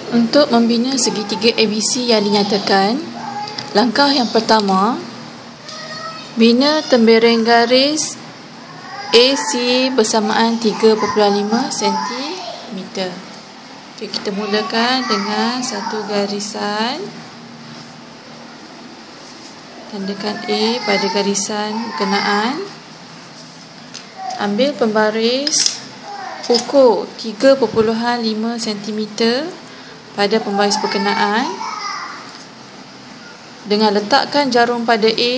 Untuk membina segitiga ABC yang dinyatakan, langkah yang pertama, bina tembereng garis AC bersamaan 3.5 cm. Okay, kita mulakan dengan satu garisan. Tandakan A pada garisan berkenaan. Ambil pembaris, ukur 3.5 cm pada pembaris berkenaan. Dengan letakkan jarum pada A,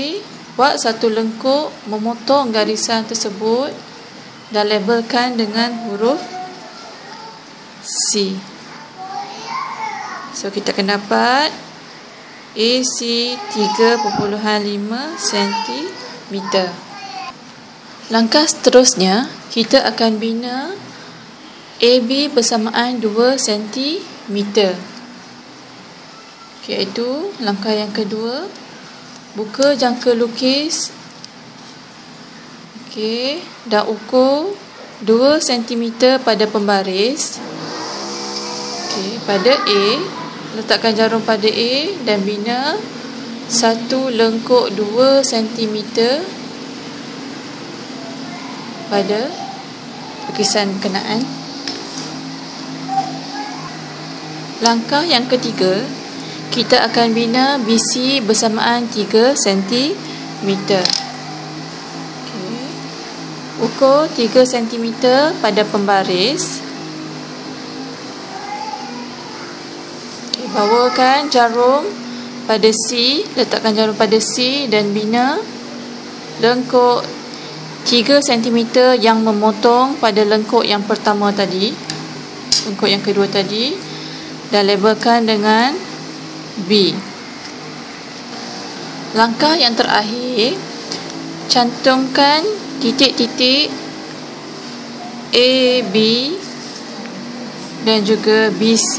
buat satu lengkuk, memotong garisan tersebut dan labelkan dengan huruf C. So kita akan dapat AC 3.5 cm. Langkah seterusnya, kita akan bina AB bersamaan 2 cm. Iaitu langkah yang kedua, buka jangka lukis dan ukur 2 cm pada pembaris. Pada A, letakkan jarum pada A dan bina satu lengkuk 2 cm pada lukisan berkenaan. Langkah yang ketiga, kita akan bina BC bersamaan 3 cm. Ukur 3 cm pada pembaris. Bawakan jarum pada C, letakkan jarum pada C dan bina lengkuk 3 cm yang memotong pada lengkuk yang pertama tadi, lengkuk yang kedua tadi, dan labelkan dengan B. Langkah yang terakhir, cantumkan titik-titik A, B dan juga BC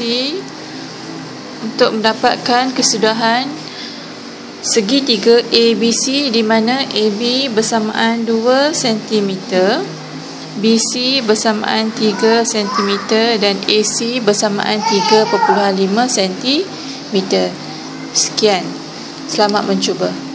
untuk mendapatkan kesudahan segitiga ABC di mana AB bersamaan 2 cm, BC bersamaan 3 cm dan AC bersamaan 3.5 cm. Sekian. Selamat mencuba.